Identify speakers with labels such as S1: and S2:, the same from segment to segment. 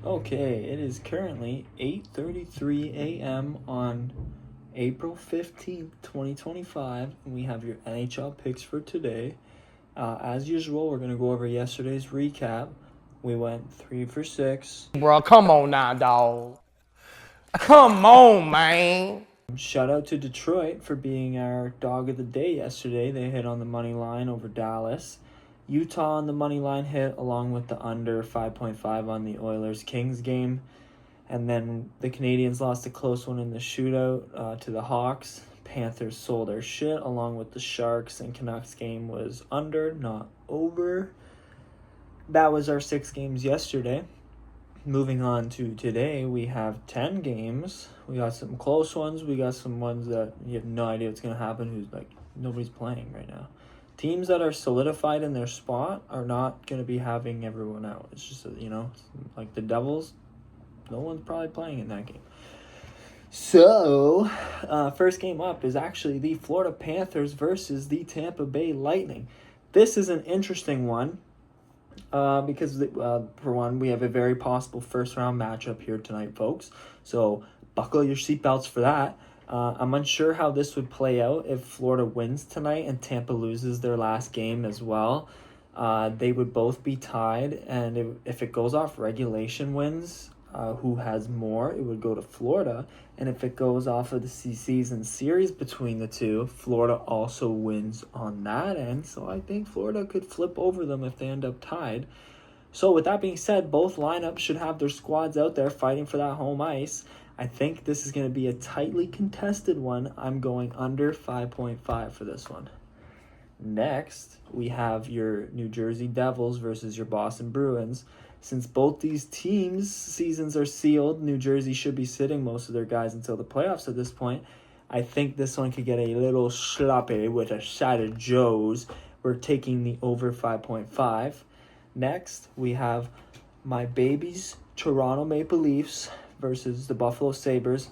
S1: Okay, it is currently 8:33 a.m. on April 15th, 2025, and we have your NHL picks for today. As usual, we're going to go over yesterday's recap. We went 3 for 6.
S2: Bro, come on now, dog. Come on, man.
S1: Shout out to Detroit for being our dog of the day yesterday. They hit on the money line over Dallas. Utah on the money line hit along with the under 5.5 on the Oilers-Kings game. And then the Canadiens lost a close one in the shootout to the Hawks. Panthers sold their shit along with the Sharks, and Canucks game was under, not over. That was our 6 games yesterday. Moving on to today, we have 10 games. We got some close ones. We got some ones that you have no idea what's going to happen, who's like nobody's playing right now. Teams that are solidified in their spot are not going to be having everyone out. It's just, like the Devils, no one's probably playing in that game. So, first game up is actually the Florida Panthers versus the Tampa Bay Lightning. This is an interesting one because, for one, we have a very possible first-round matchup here tonight, folks. So, buckle your seatbelts for that. I'm unsure how this would play out if Florida wins tonight and Tampa loses their last game as well. They would both be tied, and if it goes off regulation wins, who has more, it would go to Florida. And if it goes off of the season series between the two, Florida also wins on that end. So I think Florida could flip over them if they end up tied. So with that being said, both lineups should have their squads out there fighting for that home ice. I think this is going to be a tightly contested one. I'm going under 5.5 for this one. Next, we have your New Jersey Devils versus your Boston Bruins. Since both these teams' seasons are sealed, New Jersey should be sitting most of their guys until the playoffs at this point. I think this one could get a little sloppy with a side of Joes. We're taking the over 5.5. Next, we have my babies, Toronto Maple Leafs versus the Buffalo Sabres.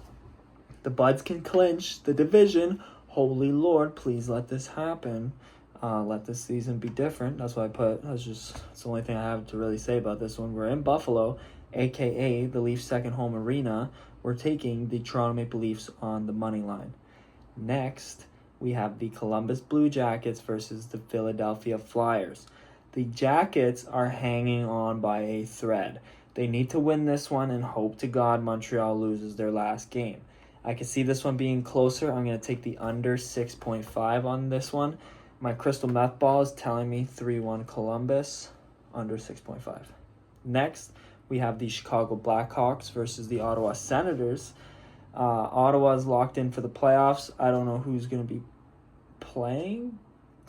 S1: The Buds can clinch the division. Holy Lord, please let this happen. Let this season be different. That's what I put. That's the only thing I have to really say about this one. We're in Buffalo, a.k.a. the Leafs' second home arena. We're taking the Toronto Maple Leafs on the money line. Next, we have the Columbus Blue Jackets versus the Philadelphia Flyers. The Jackets are hanging on by a thread. They need to win this one and hope to God Montreal loses their last game. I can see this one being closer. I'm going to take the under 6.5 on this one. My crystal meth ball is telling me 3-1 Columbus, under 6.5. Next, we have the Chicago Blackhawks versus the Ottawa Senators. Ottawa's locked in for the playoffs. I don't know who's going to be playing.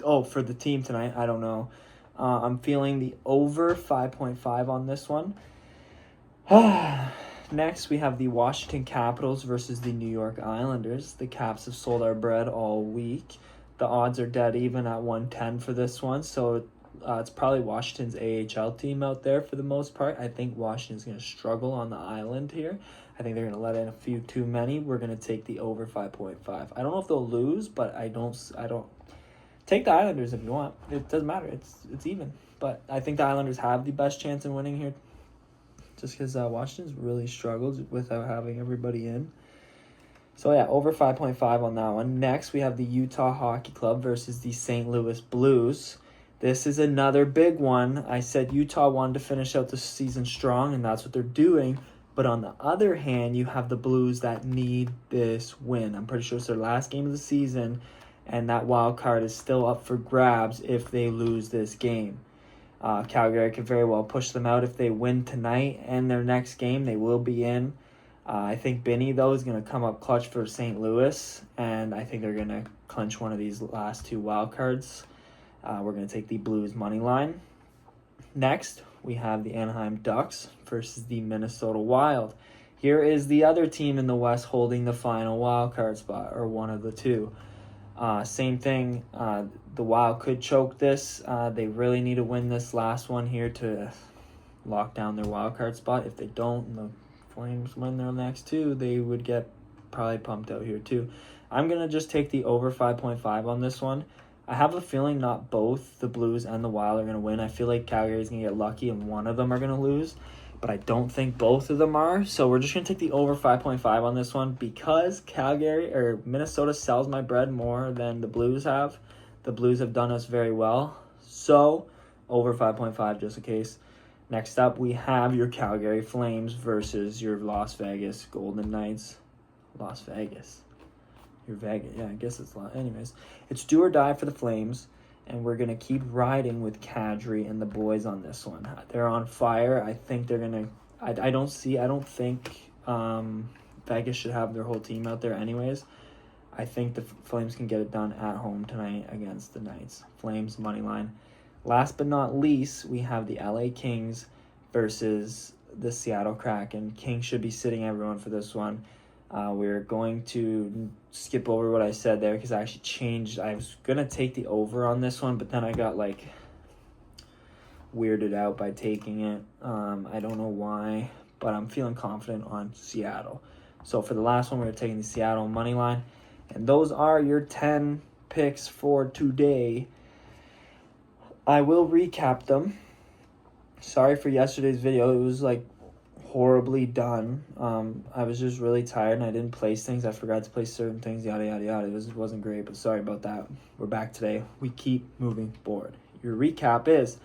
S1: Oh, for the team tonight, I don't know. I'm feeling the over 5.5 on this one. Next, we have the Washington Capitals versus the New York Islanders. The Caps have sold our bread all week. The odds are dead even at 110 for this one, so it's probably Washington's AHL team out there for the most part. I think Washington's going to struggle on the island here. I think they're going to let in a few too many. We're going to take the over 5.5. I don't know if they'll lose, but I don't take the Islanders if you want. It doesn't matter. It's even. But I think the Islanders have the best chance in winning here, just because Washington's really struggled without having everybody in. So yeah, over 5.5 on that one. Next, we have the Utah Hockey Club versus the St. Louis Blues. This is another big one. I said Utah wanted to finish out the season strong, and that's what they're doing. But on the other hand, you have the Blues that need this win. I'm pretty sure it's their last game of the season, and that wild card is still up for grabs if they lose this game. Calgary could very well push them out if they win tonight, and their next game they will be in. I think Benny, though, is going to come up clutch for St. Louis, and I think they're going to clinch one of these last two wild cards. We're going to take the Blues money line. Next, we have the Anaheim Ducks versus the Minnesota Wild. Here is the other team in the West holding the final wild card spot, or one of the two. Same thing, the Wild could choke this. They really need to win this last one here to lock down their wild card spot. If they don't, and the Flames win their next two, they would get probably pumped out here too. I'm going to just take the over 5.5 on this one. I have a feeling not both the Blues and the Wild are going to win. I feel like Calgary is going to get lucky and one of them are going to lose. but I don't think both of them are. So we're just going to take the over 5.5 on this one because Minnesota sells my bread more than the Blues have. The Blues have done us very well. So over 5.5 just in case. Next up, we have your Calgary Flames versus your Las Vegas Golden Knights. Las Vegas. Your Vegas. Yeah, I guess it's anyways. It's do or die for the Flames. And we're going to keep riding with Kadri and the boys on this one. They're on fire. I think they're going to... I don't think Vegas should have their whole team out there anyways. I think the Flames can get it done at home tonight against the Knights. Flames, money line. Last but not least, we have the LA Kings versus the Seattle Kraken. Kings should be sitting everyone for this one. We're going to skip over what I said there because I actually changed. I was going to take the over on this one, but then I got weirded out by taking it. I don't know why, but I'm feeling confident on Seattle. So for the last one, we're taking the Seattle money line. And those are your 10 picks for today. I will recap them. Sorry for yesterday's video. It was horribly done. I was just really tired and I didn't place things. I forgot to place certain things, yada yada yada. It wasn't great, but sorry about that. We're back today. We keep moving forward. Your recap is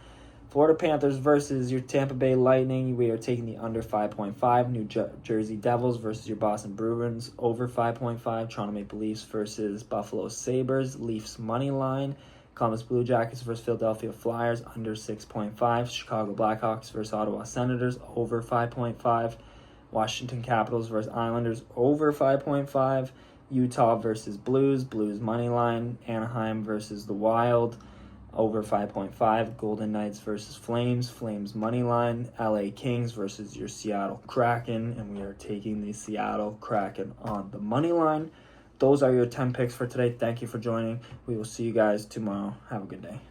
S1: Florida Panthers versus your Tampa Bay Lightning. We are taking the under 5.5. New Jersey Devils versus your Boston Bruins over 5.5. Toronto Maple Leafs versus Buffalo Sabres. Leafs money line. Columbus Blue Jackets versus Philadelphia Flyers, under 6.5. Chicago Blackhawks versus Ottawa Senators, over 5.5. Washington Capitals versus Islanders, over 5.5. Utah versus Blues, Blues money line. Anaheim versus the Wild, over 5.5. Golden Knights versus Flames, Flames money line. LA Kings versus your Seattle Kraken, and we are taking the Seattle Kraken on the money line. Those are your 10 picks for today. Thank you for joining. We will see you guys tomorrow. Have a good day.